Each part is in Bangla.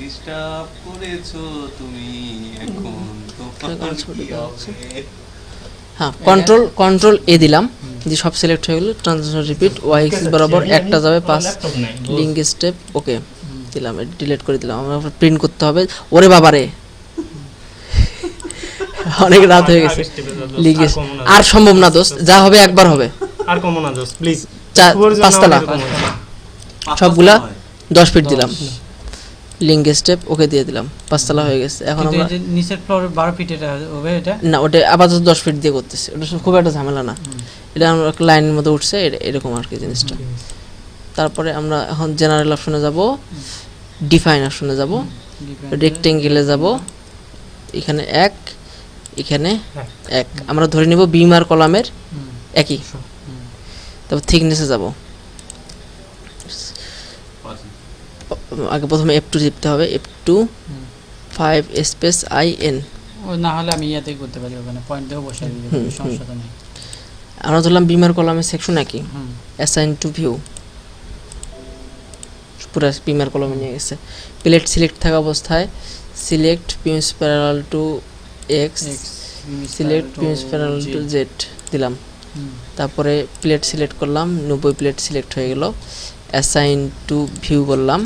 ডিস্টার্ব করেছো তুমি, এখন তোমার কি হবে? হ্যাঁ, কন্ট্রোল এ দিলাম, যে সব সিলেক্ট হয়ে গেল। ট্রানজিশন রিপিট ওয়াই এক্সিস বরাবর একটা যাবে 5 লিঙ্ক স্টেপ ওকে দিলাম, ডিলিট করে দিলাম। আমরা প্রিন্ট করতে হবে। ওরে বাবারে অনেক রাত হয়ে গেছে। লিঙ্ক আর সম্ভব না দোস্ত, যা হবে একবার হবে। আর কমো না দোস্ত প্লিজ, 5 তলা সবগুলা 10 ফিট দিলাম। লিঙ্ক স্টেপ ওকে দিয়ে দিলাম, 5 তলা হয়ে গেছে। এখন কিন্তু আমরা এই যে নিচের ফ্লোর 12 ফিট এটা হবে, এটা না ওটা আপাতত 10 ফিট দিয়ে করতেছি, ওটা খুব একটা ঝামেলা না। এটা আমরা লাইনের মধ্যে উঠছে এরকম আর কি জিনিসটা। তারপরে আমরা এখন জেনারেল অপশনে যাব, ডিফাইন অপশনে যাব, রেক্টেঙ্গেলে যাব, এখানে 1 এখানে 1 আমরা ধরে নিব বিম আর কলামের একই। তারপর থিকনেসে যাব, আগে প্রথমে F2 টিপতে হবে, F2 5 স্পেস IN। ও না হলে আমি ইয়াতেই করতে পারি, ওখানে পয়েন্ট দিয়েও বসাই দিতে পারি, সমস্যা তো নেই। আমরা ধরলাম বিমার কলামের সেকশন একই, অ্যাসাইন টু ভিউ, পুরো বিমার কলামে নিয়ে গেছে। প্লেট সিলেক্ট থাকা অবস্থায় select beans parallel to x, select beans parallel to Z দিলাম। তারপরে প্লেট সিলেক্ট করলাম, 90 প্লেট সিলেক্ট হয়ে গেল। অ্যাসাইন টু ভিউ বললাম,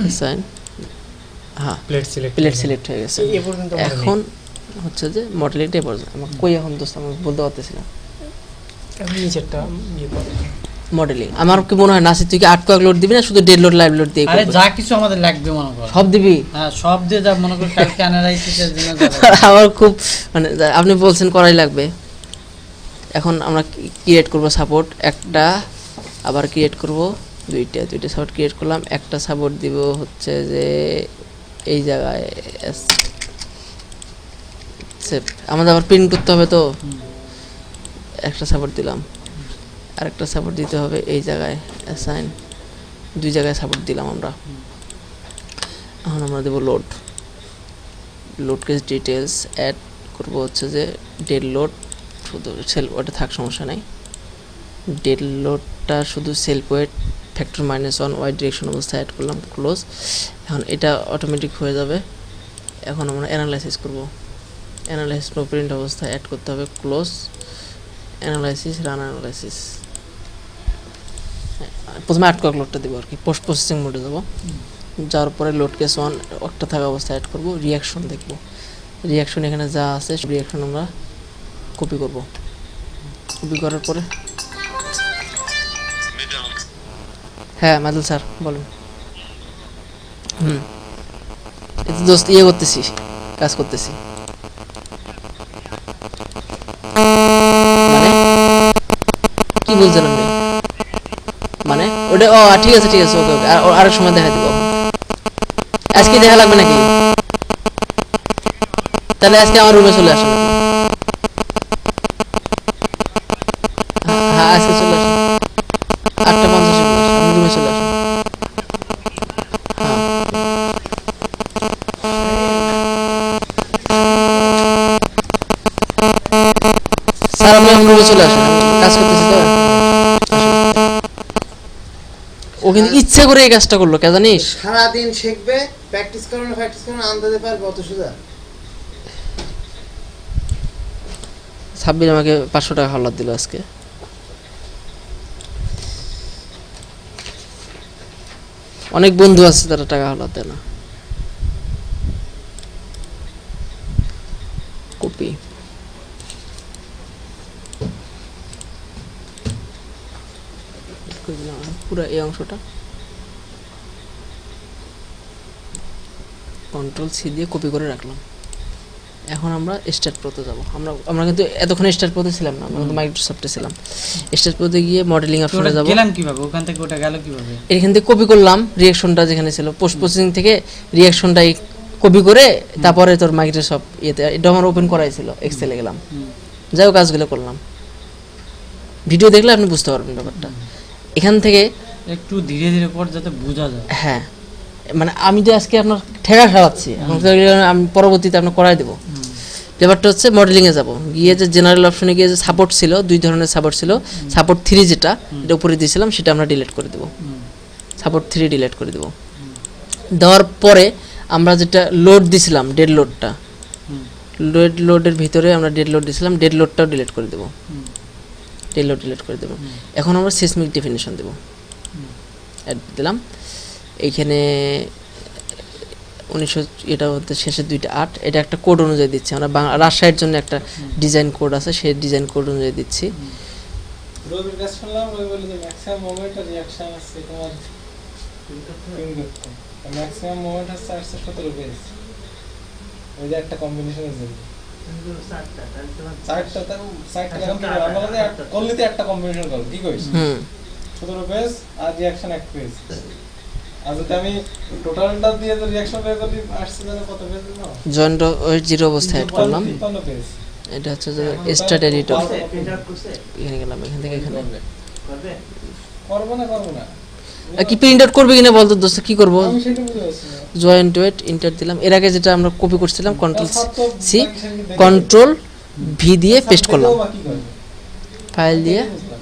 অ্যাসাইন, হ্যাঁ প্লেট সিলেক্ট হয়ে গেছে। এখন হচ্ছে যে মডেলিংটা এবার আমার কই এখন দোস্ত আমি বলতে পারতেছি না। নিচেরটা মডেলিং আমার কি মনে হয় নাসি, তুই কি আর্ট কোয়াক লোড দিবি না শুধু ডেড লোড লাইভ লোড দিয়ে আরে করবি? যা কিছু আমাদের লাগবে মনে কর সব দিবি? হ্যাঁ সব দিয়ে যা মনে কর, কালকে অ্যানালাইসিসের জন্য আমার খুব মানে আপনি বলছেন করাই লাগবে। এখন আমরা ক্রিয়েট করব সাপোর্ট একটা, আবার ক্রিয়েট করব দুইটা সাপোর্ট ক্রিয়েট করলাম। একটা সাপোর্ট দিব হচ্ছে যে এই জায়গায় সেভ, আমাদের আবার প্রিন্ট করতে হবে তো, একটা সাপোর্ট দিলাম। আরেকটা সাপোর্ট দিতে হবে এই জায়গায়, অ্যাসাইন, 2 জায়গায় সাপোর্ট দিলাম আমরা। এখন আমরা দেব লোড কেস ডিটেলস অ্যাড করব হচ্ছে যে ডেড লোড, শুধু সেল ওটা থাক সমস্যা নাই। ডেড লোডটা শুধু self weight factor -1 Y direction অবস্থায় অ্যাড করলাম, ক্লোজ। এখন এটা অটোমেটিক হয়ে যাবে। এখন আমরা অ্যানালাইসিস করব, অ্যানালাইসিস নো প্রিন্ট অবস্থায় অ্যাড করতে হবে, ক্লোজ। অ্যানালাইসিস রান অ্যানালাইসিস, প্রথমে আর্ট কোয়াক লোডটা দেবো আর কি, পোস্ট প্রসেসিং মোডে যাবো। যাওয়ার পরে লোড কেস 1 একটা থাকা অবস্থায় অ্যাড করব, রিয়াকশন দেখব। রিয়াকশন এখানে যা আছে রিয়াকশন আমরা কপি করব। কপি করার পরে হ্যাঁ মাদুল স্যার বলুন। এটা দোস্ত ইয়ে করতেছি, কাজ করতেছি। মানে কি বলছেন আপনি? মানে ওটা ও ঠিক আছে ওকে ওকে, আরেক সময় দেখা দিব। আজকে দেখা লাগবে নাকি? তাহলে আজকে আমার রুমে চলে আসেন আপনি। হ্যাঁ আজকে চলে আসেন 8:50 আপনি রুমে চলে আসেন। স্যার আপনি আমার রুমে চলে আসেন, কাজ করতেছি তো। ও কিন্তু ইচ্ছে করে এই কাজটা করলো, কে জানিস? সারাদিন শিখবে, প্র্যাকটিস করবে আন্দাজে পারবে, অত সোজা। সাব্বির আমাকে 500 টাকা হাওলাত দিল আজকে। অনেক বন্ধু আছে তারা টাকা হাওলাত দেয় না। কপি পুরো এই অংশটা কন্ট্রোল সি দিয়ে কপি করে রাখলাম। এখন আমরা স্টার্ট প্রোতে যাব। আমরা কিন্তু এতক্ষণ স্টার্ট প্রোতে ছিলাম না, আমরা মাইক্রোসফটে ছিলাম। স্টার্ট প্রোতে গিয়ে মডেলিং অপশনে যাব। গেলাম কিভাবে ওখান থেকে, ওটা গেল কিভাবে? এখান থেকে কপি করলাম রিঅ্যাকশনটা যেখানে ছিল, পোস্ট প্রসেসিং থেকে রিঅ্যাকশনটা কপি করে তারপরে তোর মাইক্রোসফট ইয়েতে এটা আমার ওপেন করাই ছিল, এক্সেলে গেলাম, যাই হোক কাজগুলো করলাম। ভিডিও দেখলে আপনি বুঝতে পারবেন ব্যাপারটা। এখান থেকে একটু ধীরে ধীরে পর যাতে বোঝা যায়। হ্যাঁ মানে আমি যে আজকে আপনার ঠেকা খাওয়াচ্ছি, আমি পরবর্তীতে আপনার করাই দেবো। ব্যাপারটা হচ্ছে মডেলিংয়ে যাব, গিয়ে যে জেনারেল অপশনে গিয়ে যে সাপোর্ট ছিল, 2 ধরনের সাপোর্ট ছিল। সাপোর্ট 3 যেটা এটা উপরে দিয়েছিলাম সেটা আমরা ডিলিট করে দেবো, সাপোর্ট 3 ডিলিট করে দেবো। দেওয়ার পরে আমরা যেটা লোড দিছিলাম ডেড লোডটা, হুম। লোডের ভিতরে আমরা ডেড লোড দিছিলাম, ডেড লোডটাও ডিলিট করে দেবো, হুম। ডেড লোড ডিলিট করে দেবো। হুম। এখন আমরা সিসমিক ডেফিনিশন দেবো, হুম। অ্যাড দিলাম এইখানে 1900 এটা হচ্ছে শেষের 2টা 8, এটা একটা কোড অনুযায়ী দিচ্ছি আমরা, রাজশাহীর জন্য একটা ডিজাইন কোড আছে, সেই ডিজাইন কোড অনুযায়ী দিচ্ছি। রবির কাছে শুনলাম, রবি বলে যে ম্যাক্সিমাম মোমেন্ট আর রিঅ্যাকশন আছে তোমার পিন করতে, ম্যাক্সিমাম মোমেন্ট হচ্ছে 817 পেজ, ওই যে একটা কম্বিনেশনের জন্য একটা কম্বিনেশন করো, কি কইস? 17 পেজ আর রিঅ্যাকশন 1 পেজ। আর যদি আমি টোটালটা দিয়ে তো রিঅ্যাকশন বের করি, আসছে জানো কত পেজ দিলাম? জয়েন্ট ওই জিরো অবস্থায় অ্যাড করলাম, 53 পেজ। এটা হচ্ছে যে স্টার্ট এডিটর, এখানে গেলাম, এখান থেকে এখানে করবো না কি প্রিন্ট আউট করবে কিনা বলতো দোস্ত, কি করব? আমি সেটা বুঝতে পারছি না। জয়েন্ট ওয়েট ইন্টার দিলাম, এর আগে যেটা আমরা কপি করছিলাম কন্ট্রোল তার তো সি বাকি দেখে- কন্ট্রোল ভি দিয়ে পেস্ট করলাম, দেখেও বাকি করবে। ফাইল দিয়ে বুঝলাম।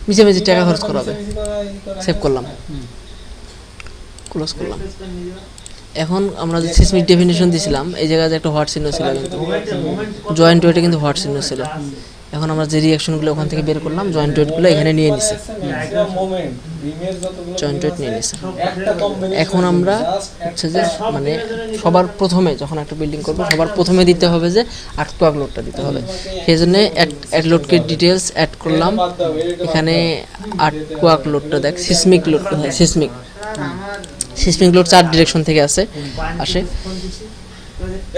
মিশে মিশে টাকা খরচ করা হবে, মিশামিশি করা, ই করা, সেভ করলাম, হুম। ক্লোজ করলাম। এখন আমরা যে সিসমিক ডেফিনিশন দিছিলাম, এই জায়গায় যে একটা হোয়াট চিহ্ন ছিল, কিন্তু জয়েন্ট ওয়েটে কিন্তু হোয়াট চিহ্ন ছিল। এখন আমরা যে রিঅ্যাকশনগুলো ওখান থেকে বের করলাম, জয়েন্ট ওয়েটগুলো এখানে নিয়ে নিছি, ম্যাক্সিমাম মোমেন্ট রিমের যতগুলো জয়েন্ট ওয়েট নিয়ে আছে, নিছি। একটা কম্বিনেশন। এখন আমরা হচ্ছে যে মানে সবার প্রথমে যখন একটা বিল্ডিং করব, সবার প্রথমে দিতে হবে যে আর্টওয়ার্ক লোডটা দিতে হবে, সেই জন্য অ্যাড লোডকে ডিটেলস অ্যাড করলাম। এখানে আর্টওয়ার্ক লোডটা দেখ, সিসমিক লোড কোথায়, সিসমিক লোড 4 ডিরেকশন থেকে আসে।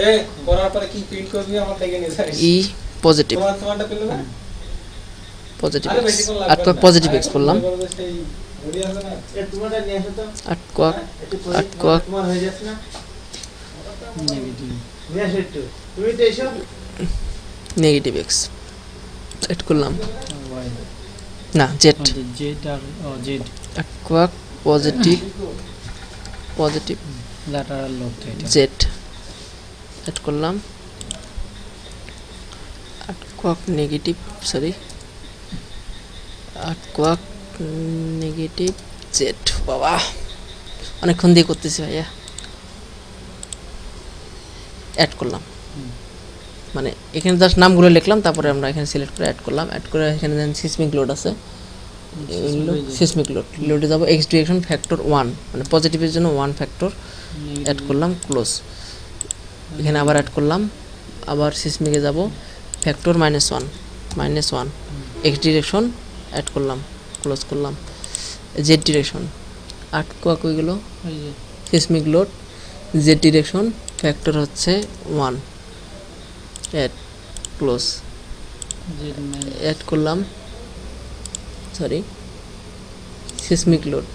এ করার পরে কি প্রিন্ট করবি আমার দেখে নিয়ে যাস। ই পজিটিভ, তোমারটা পেলে না? পজিটিভ আরে বেশি কোন লাগবে আর্টওয়ার্ক না। পজিটিভ এক্স করলাম, মনে করো যে সেই ওডি আছে না? Artwork artwork negative X add করলাম, না জেড, জেড আর Z artwork positive positive lateral load এটা। জেড এড করলাম, artwork negative, sorry artwork negative Z. বাবা অনেকক্ষণ দিয়ে করতেছি ভাইয়া। অ্যাড করলাম, মানে এখানে জাস্ট নামগুলো লিখলাম, তারপরে আমরা এখানে সিলেক্ট করে অ্যাড করলাম, অ্যাড করে এখানে দেন সিসমিক লোড আছে, সিসমিক লোডে যাবো, এক্স ডিরেকশন ফ্যাক্টর 1, মানে পজিটিভের জন্য 1 ফ্যাক্টর অ্যাড করলাম, ক্লোজ। এখানে আবার অ্যাড করলাম, আবার সিসমিকে যাব, ফ্যাক্টর -1 এক্স ডিরেকশন অ্যাড করলাম, ক্লোজ করলাম। জেড ডিরেকশন আর্টওয়ার্ক হয়ে গেল, ওই যে seismic load Z direction factor হচ্ছে 1, অ্যাড ক্লোজ। জেড অ্যাড করলাম, sorry seismic load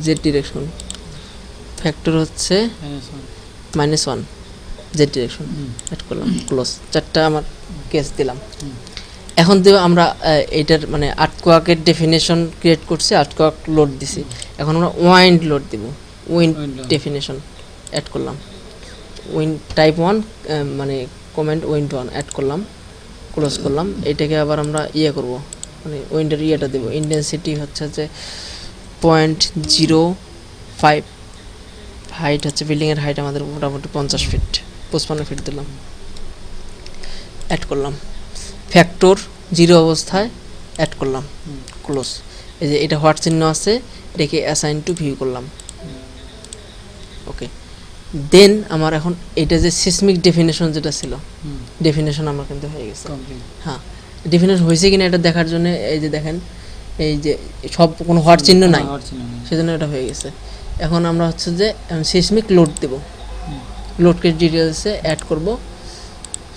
Z direction factor হচ্ছে -1 জেড ডিরেকশন, অ্যাড করলাম, ক্লোজ। 4টা আমার কেস দিলাম। এখন দেব আমরা এটার মানে আর্টওয়ার্কের ডেফিনেশন ক্রিয়েট করছি, আর্টওয়ার্ক লোড দিছি, এখন আমরা ওয়াইন্ড লোড দিব, উইন্ড ডেফিনেশন অ্যাড করলাম, উইন্ড টাইপ 1 মানে কমেন্ট উইন্ড 1 অ্যাড করলাম, ক্লোজ করলাম। এটাকে আবার আমরা করব, মানে উইন্ডের ইয়েটা দেবো, ইন্টেন্সিটি হচ্ছে যে 0.05, হাইট হচ্ছে বিল্ডিংয়ের হাইট আমাদের মোটামুটি 50 ফিট, 55 ফিট দিলাম, অ্যাড করলাম, ফ্যাক্টর 0 অবস্থায় অ্যাড করলাম, ক্লোজ। এই যে এটা হোয়াট চিহ্ন আছে, এটাকে অ্যাসাইন টু ভিউ করলাম, ওকে। দেন আমার এখন এটা যে সিসমিক ডেফিনেশন যেটা ছিল, ডেফিনেশন আমার কিন্তু হয়ে গেছে। হ্যাঁ, ডেফিনেশন হয়েছে কিনা এটা দেখার জন্য এই যে দেখেন, এই যে সব কোনো হোয়াট চিহ্ন নাই, সেজন্য এটা হয়ে গেছে। এখন আমরা হচ্ছে যে সিসমিক লোড দেব, লোডকে ডিটেলসে অ্যাড করব,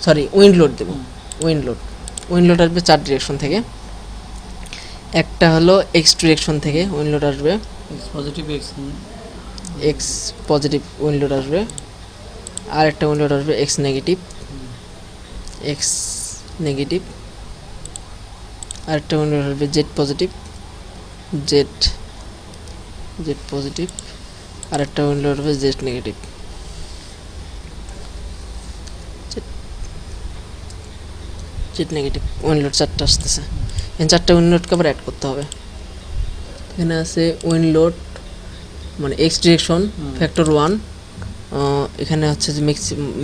সরি উইন্ড লোড দেব, উইন্ড লোড আসবে 4 ডিরেকশন থেকে, একটা হলো এক্স ডিরেকশন থেকে উইন্ড লোড আসবে, positive x positive wind load আসবে, আর একটা উইন্ড লোড আসবে এক্স নেগেটিভ, আর একটা উইন্ড লোড আসবে জেড পজিটিভ, আর একটা উইন্ড লোড আসবে জেড নেগেটিভ, উইন্ড লোড 4টা আসতেছে। এখানে 4টা উইন্ড লোডকে আবার অ্যাড করতে হবে। এখানে আছে উইন্ড লোড মানে এক্স ডিরেকশন ফ্যাক্টর 1, এখানে হচ্ছে যে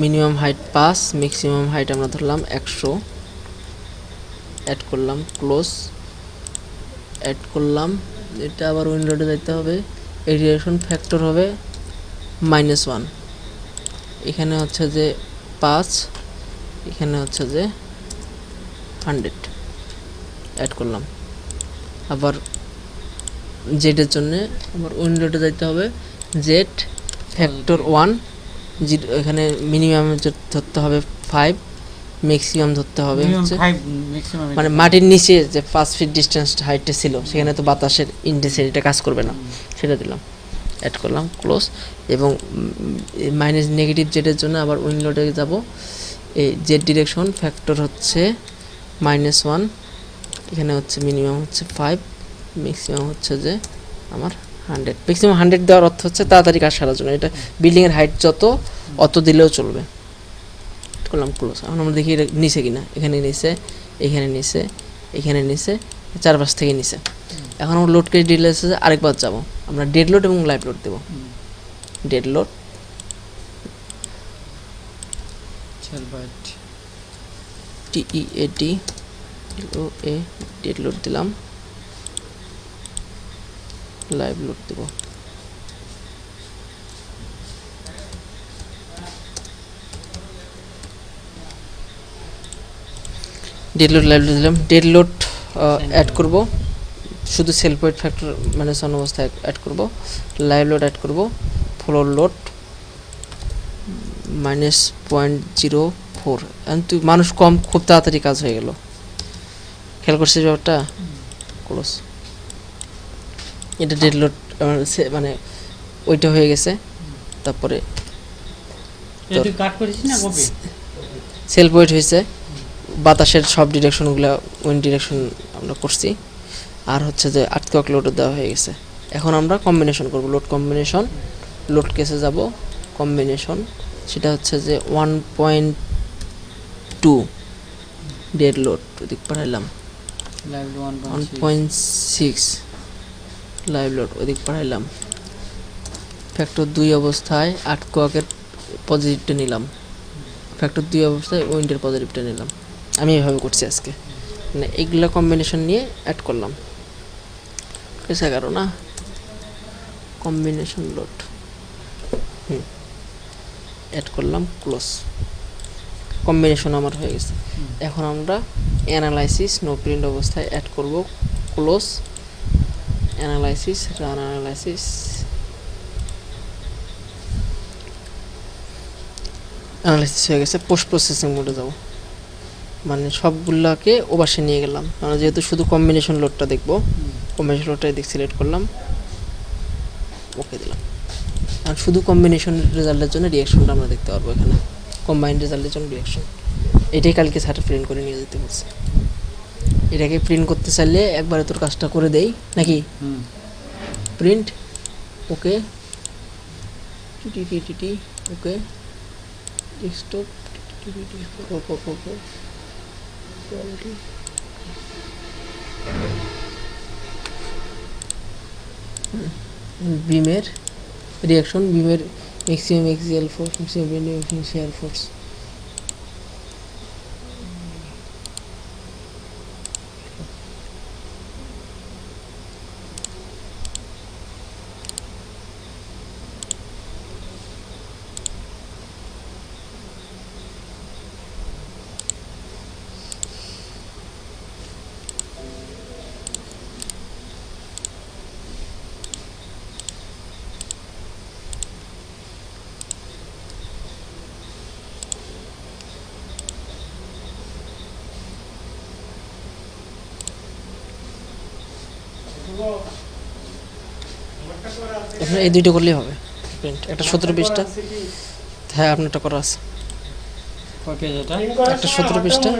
মিনিমাম হাইট 5, ম্যাক্সিমাম হাইট আমরা ধরলাম 100, অ্যাড করলাম ক্লোজ, অ্যাড করলাম। এটা আবার উইন্ডোতে যাইতে হবে, এই ডিরেকশন ফ্যাক্টর হবে -1, এখানে হচ্ছে যে 5, এখানে হচ্ছে যে 100, অ্যাড করলাম। আবার জেডের জন্য আবার উইন্ডোতে যাইতে হবে, জেড ফ্যাক্টর 1, এখানে মিনিমাম ধরতে হবে 5, ম্যাক্সিমাম ধরতে হবে হচ্ছে মানে মাটির নিচে যে 5 ফিট ডিস্টেন্স হাইটটা ছিল সেখানে তো বাতাসের ইন্টেন্সিটিটা কাজ করবে না, সেটা দিলাম, অ্যাড করলাম ক্লোজ। এবং মাইনাস নেগেটিভ জেডের জন্য আবার উইন্ডোতে যাব, এই জেড ডিরেকশন ফ্যাক্টর হচ্ছে -1, এখানে হচ্ছে মিনিমাম হচ্ছে 5, ম্যাক্সিমাম হচ্ছে যে আমার 100। ম্যাক্সিমাম 100 দেওয়ার অর্থ হচ্ছে তাড়াতাড়ি কাজ সারার জন্য, এটা বিল্ডিংয়ের হাইট যত অত দিলেও চলবে। করলাম ক্লোজ। এখন আমরা দেখি এটা নিচে কিনা, এখানে নিচে, এখানে নিচে, এখানে নিচে, চারপাশ থেকে নিচে। এখন আমরা লোড কেস ডিটেলসে আরেকবার যাব, আমরা ডেড লোড এবং লাইভ লোড দেবো। Dead load TEAD LOA, dead load দিলাম, লাইভ লোড দেব। ডেড লোড লাইভ লোড দিলাম। ডেড লোড অ্যাড করব, শুধু সেলফ ওয়েট ফ্যাক্টর ম্যানেজ অবস্থায় অ্যাড করব। লাইভ লোড অ্যাড করব, ফ্লোর লোড -0.04। কিন্তু মানুষ কম, খুব তাড়াতাড়ি কাজ হয়ে গেল, খেয়াল করছিস ব্যাপারটা? ক্লোজ। এটা ডেড লোড মানে ওইটা হয়ে গেছে। তারপরে সেলফ ওয়েট হয়েছে, বাতাসের সব ডিরেকশনগুলো উইন্ড ডিরেকশন আমরা করছি। আর হচ্ছে যে আর্থকোয়েক লোডও দেওয়া হয়ে গেছে। এখন আমরা কম্বিনেশন করব, লোড কম্বিনেশন। লোড কেসে যাব, কম্বিনেশন, সেটা হচ্ছে যে 1.2 ডেড লোড ওদিক পাঠাইলাম, 1.6 লাইভ লোড ওদিক পাঠাইলাম। ফ্যাক্টর 2 অবস্থায় আর্থকোয়েকের পজিটিভটা নিলাম, ফ্যাক্টর 2 অবস্থায় উইন্ডের পজিটিভটা নিলাম। আমি এভাবে করছি আজকে, মানে এইগুলো কম্বিনেশন নিয়ে অ্যাড করলাম। কেসে কারো না কম্বিনেশন লোড অ্যাড করলাম, ক্লোজ। কম্বিনেশন আমার হয়ে গেছে। এখন আমরা অ্যানালাইসিস নো প্রিন্ট অবস্থায় অ্যাড করব, close. Analysis, run analysis, analysis হয়ে গেছে। পোস্ট প্রসেসিং মোডে যাব, মানে সবগুলাকে ওভারসে নিয়ে গেলাম। আমরা যেহেতু শুধু কম্বিনেশন লোডটা দেখব, কম্বিনেশন লোডটা এদিক সিলেক্ট করলাম, ওকে দিলাম। আর শুধু কম্বিনেশন রেজাল্টের জন্য রিয়াকশনটা আমরা দেখতে পারবো এখানে, কম্বাইন্ড রেজাল্টের জন্য রিয়াকশন। এটাই কালকে স্যার প্রিন্ট করে নিয়ে যেতে বলছে। এটাকে প্রিন্ট করতে চাইলে একবারে তোর কাজটা করে দেই নাকি? Print, okay, TT okay, desktop, বিমের রিয়াকশন, বিমের maximum axial force, maximum bending shear force. আপনার এই দুইটা করলেই হবে প্রিন্ট। একটা 17-20টা, হ্যাঁ আপনারটা করা আছে, ওকে, যেটা একটা 17-20টা